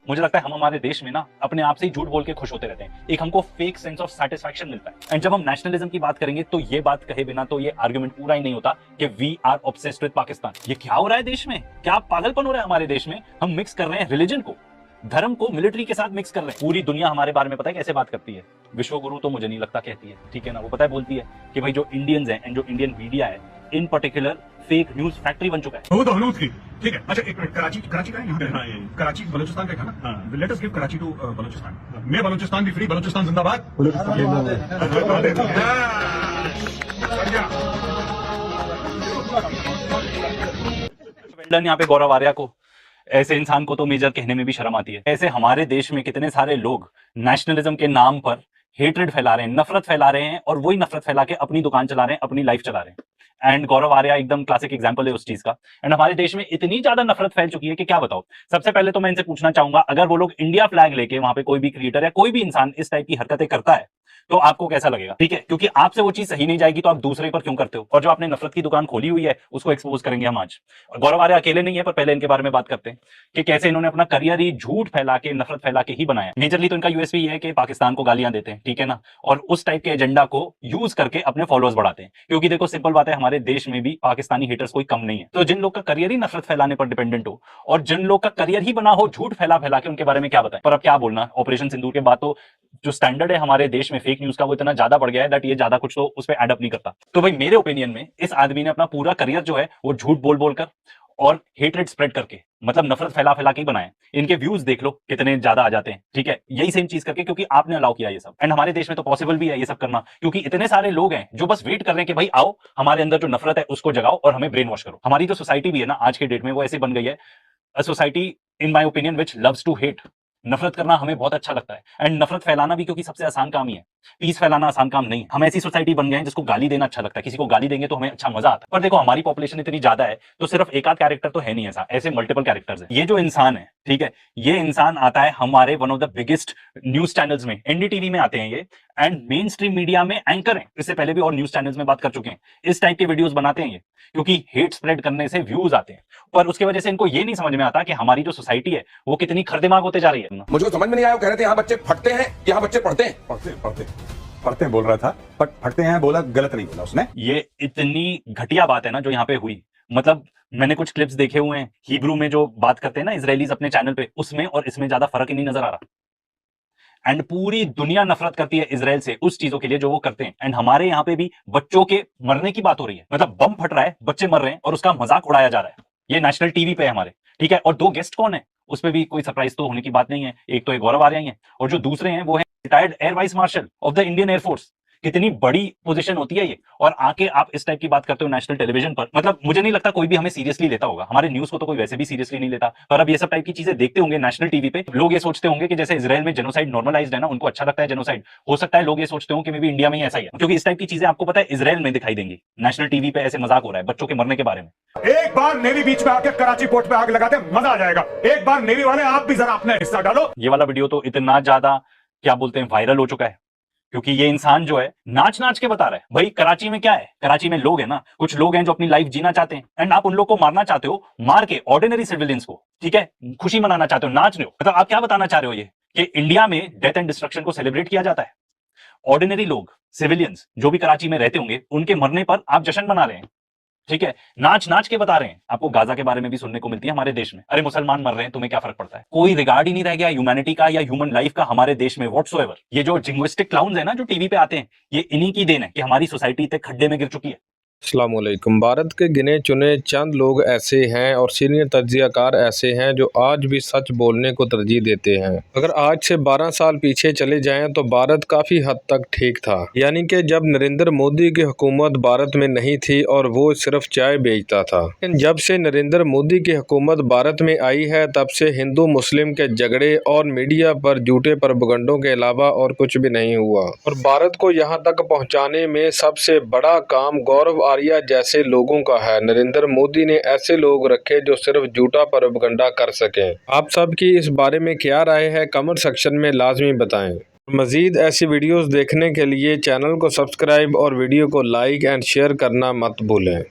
मुझे लगता है हम हमारे देश में ना अपने आप से ही झूठ बोल के खुश होते रहते हैं। एक हमको फेक सेंस ऑफ सेटिस्फैक्शन मिलता है। एंड जब हम नेशनलिज्म की बात करेंगे तो ये बात कहे बिना तो ये आर्गुमेंट पूरा ही नहीं होता कि we are obsessed with Pakistan. ये क्या हो रहा है देश में? क्या पागलपन हो रहा है हमारे देश में? हम मिक्स कर रहे हैं रिलीजन को, धर्म को मिलिट्री के साथ मिक्स कर रहे हैं। पूरी दुनिया हमारे बारे में पता है कैसे बात करती है? विश्व गुरु तो मुझे नहीं लगता कहती है, ठीक है ना। वो पता है बोलती है कि भाई जो इंडियंस हैं एंड जो इंडियन मीडिया है इन पर्टिकुलर फेक न्यूज फैक्ट्री बन चुका है। वो तो हनूज थी, ठीक है। अच्छा एक मिनट, कराची का है यहाँ पे? कराची बलूचिस्तान का है ना? Let us give Karachi to Balochistan. मैं बलूचिस्तान भी फ्री, बलूचिस्तान जिंदाबाद। यहाँ पे गौरव आर्या को, ऐसे इंसान को तो मेजर कहने में भी शर्म आती है। ऐसे हमारे देश में कितने सारे लोग नेशनलिज्म के नाम पर हेट्रेड फैला रहे हैं, नफरत फैला रहे हैं, और वही नफरत फैला के अपनी दुकान चला रहे हैं, अपनी लाइफ चला रहे हैं। एंड गौरव आर्या एकदम क्लासिक एग्जांपल है उस चीज का। एंड हमारे देश में इतनी ज्यादा नफरत फैल चुकी है कि क्या बताओ। सबसे पहले तो मैं इनसे पूछना चाहूंगा, अगर वो लोग इंडिया फ्लैग लेके वहां पे कोई भी क्रिएटर या कोई भी इंसान इस टाइप की हरकतें करता है तो आपको कैसा लगेगा? ठीक है, क्योंकि आपसे वो चीज सही नहीं जाएगी तो आप दूसरे पर क्यों करते हो? और जो आपने नफरत की दुकान खोली हुई है उसको एक्सपोज करेंगे हम आज। और गौरव आर्या अकेले नहीं है, पर पहले इनके बारे में बात करते हैं कि कैसे इन्होंने अपना करियर ही झूठ फैला के, नफरत फैला के ही बनाया। मेजरली तो इनका यूएसपी ये है कि पाकिस्तान को गालियां देते हैं, ठीक है ना, और उस टाइप के एजेंडा को यूज करके अपने फॉलोअर्स बढ़ाते हैं। क्योंकि देखो सिंपल बात है, हमारे देश में भी पाकिस्तानी हेटर्स कोई कम नहीं है। तो जिन लोग का करियर ही नफरत फैलाने पर डिपेंडेंट हो और जिन लोग का करियर ही बना हो झूठ फैला फैला के, उनके बारे में क्या बताएं। पर अब क्या बोलना, ऑपरेशन सिंदूर के बाद तो जो स्टैंडर्ड है हमारे देश में फेक न्यूज का वो इतना ज्यादा बढ़ गया है दैट ये ज्यादा कुछ तो उस पर एडअप नहीं करता। तो भाई मेरे ओपिनियन में इस आदमी ने अपना पूरा करियर जो है वो झूठ बोल बोलकर और हेटरेट स्प्रेड करके, मतलब नफरत फैला फैला के ही बनाए। इनके व्यूज देख लो कितने ज्यादा आ जाते हैं, ठीक है, यही सेम चीज करके, क्योंकि आपने अलाउ किया ये सब। एंड हमारे देश में तो पॉसिबल भी है ये सब करना, क्योंकि इतने सारे लोग हैं जो बस वेट कर रहे हैं कि भाई आओ हमारे अंदर जो नफरत है उसको जगाओ और हमें ब्रेन वॉश करो। हमारी जो सोसाइटी भी है ना आज के डेट में वो ऐसे बन गई है, a society in my opinion which loves to hate. नफरत करना हमें बहुत अच्छा लगता है एंड नफरत फैलाना भी, क्योंकि सबसे आसान काम ही है। पीस फैलाना आसान काम नहीं। हम ऐसी सोसाइटी बन गए हैं जिसको गाली देना अच्छा लगता है, किसी को गाली देंगे तो हमें अच्छा मजा आता है। पर देखो हमारी पॉपुलेशन इतनी ज्यादा है तो सिर्फ एक आध कैरेक्टर तो है नहीं, ऐसा ऐसे मल्टीपल कैरेक्टर्स हैं। ये जो इंसान है, ठीक है, ये इंसान आता है हमारे one of the biggest news channels में, एनडीटीवी में आते हैं ये, एंड मेन स्ट्रीम मीडिया में एंकर है। इससे पहले भी और न्यूज चैनल्स में बात कर चुके हैं। इस टाइप के वीडियोस बनाते हैं ये, क्योंकि हेट स्प्रेड करने से व्यूज आते हैं। पर उसकी वजह से इनको ये नहीं समझ में आता कि हमारी जो सोसाइटी है वो कितनी खरदिमाग होते जा रही है। मुझे समझ में नहीं आया, वो कह रहे थे यहाँ बच्चे फटते हैं, यहाँ बच्चे पढ़ते हैं। पढ़ते बोल रहा था, बट फटते हैं बोला, गलत नहीं बोला उसने। ये इतनी घटिया बात है ना जो यहाँ पे हुई। मतलब मैंने कुछ क्लिप्स देखे हुए हैं, हिब्रू में जो बात करते हैं ना इजरायलीज अपने चैनल पे, उसमें और इसमें ज्यादा फर्क ही नहीं नजर आ रहा। एंड पूरी दुनिया नफरत करती है इजराइल से उस चीजों के लिए जो वो करते हैं। एंड हमारे यहाँ पे भी बच्चों के मरने की बात हो रही है, मतलब बम फट रहा है, बच्चे मर रहे हैं और उसका मजाक उड़ाया जा रहा है। ये नेशनल टीवी पे है हमारे, ठीक है। और दो गेस्ट कौन है उस पर भी कोई सरप्राइज तो होने की बात नहीं है। एक तो एक गौरव आर्या ही है और जो दूसरे हैं वो है retired air vice marshal of the Indian air force. कितनी बड़ी पोजीशन होती है ये, और आके आप इस टाइप की बात करते हो नेशनल टेलीविजन पर। मतलब मुझे नहीं लगता कोई भी हमें सीरियसली लेता होगा। हमारे न्यूज को तो कोई वैसे भी सीरियसली नहीं लेता, पर अब ये सब टाइप की चीजें देखते होंगे नेशनल टीवी पे, लोग ये सोचते होंगे कि जैसे इजराइल में जेनोसाइड नॉर्मलाइज्ड है ना, उनको अच्छा लगता है जेनोसाइड। हो सकता है लोग ये सोचते हो कि मे बी इंडिया में ही ऐसा ही है, क्योंकि इस टाइप की चीजें आपको पता है इजराइल में दिखाई देंगी। नेशनल टीवी पे ऐसे मजाक हो रहा है बच्चों के मरने के बारे में। एक बार नेवी बीच में आके कराची पोर्ट पे आग लगाते मजा आ जाएगा। एक बार नेवी वाले आप भी जरा अपना हिस्सा डालो। ये वाला वीडियो तो इतना ज्यादा क्या बोलते हैं वायरल हो चुका है, क्योंकि ये इंसान जो है नाच नाच के बता रहा है भाई कराची में क्या है। कराची में लोग हैं ना, कुछ लोग हैं जो अपनी लाइफ जीना चाहते हैं, एंड आप उन लोग को मारना चाहते हो, मार के ऑर्डिनरी सिविलियंस को, ठीक है, खुशी मनाना चाहते हो, नाच रहे हो। मतलब आप क्या बताना चाह रहे हो ये कि इंडिया में डेथ एंड डिस्ट्रक्शन को सेलिब्रेट किया जाता है? ऑर्डिनरी लोग, सिविलियंस जो भी कराची में रहते होंगे, उनके मरने पर आप जश्न मना रहे हैं, ठीक है, नाच नाच के बता रहे हैं। आपको गाजा के बारे में भी सुनने को मिलती है हमारे देश में, अरे मुसलमान मर रहे हैं तुम्हें क्या फर्क पड़ता है। कोई रिगार्ड ही नहीं रह गया ह्यूमैनिटी का या ह्यूमन लाइफ का हमारे देश में व्हाटसोएवर। ये जो जिंग्विस्टिक क्लाउन्स है ना जो टीवी पे आते हैं, ये इन्हीं की देन है कि हमारी सोसाइटी इतने खड्डे में गिर चुकी है। अस्सलाम वालेकुम। भारत के गिने चुने चंद लोग ऐसे हैं और सीनियर तज्जियाकार ऐसे हैं जो आज भी सच बोलने को तरजीह देते हैं। अगर आज से 12 साल पीछे चले जाएं तो भारत काफ़ी हद तक ठीक था, यानी कि जब नरेंद्र मोदी की हुकूमत भारत में नहीं थी और वो सिर्फ चाय बेचता था। लेकिन जब से नरेंद्र मोदी की हुकूमत भारत में आई है तब से हिंदू मुस्लिम के झगड़े और मीडिया पर झूठे प्रोपेगेंडों के अलावा और कुछ भी नहीं हुआ। और भारत को यहाँ तक पहुँचाने में सबसे बड़ा काम गौरव आर्या जैसे लोगों का है। नरेंद्र मोदी ने ऐसे लोग रखे जो सिर्फ झूठा प्रोपेगेंडा कर सकें। आप सबकी इस बारे में क्या राय है कमेंट सेक्शन में लाजमी बताएं। मज़ीद ऐसी वीडियोस देखने के लिए चैनल को सब्सक्राइब और वीडियो को लाइक एंड शेयर करना मत भूलें।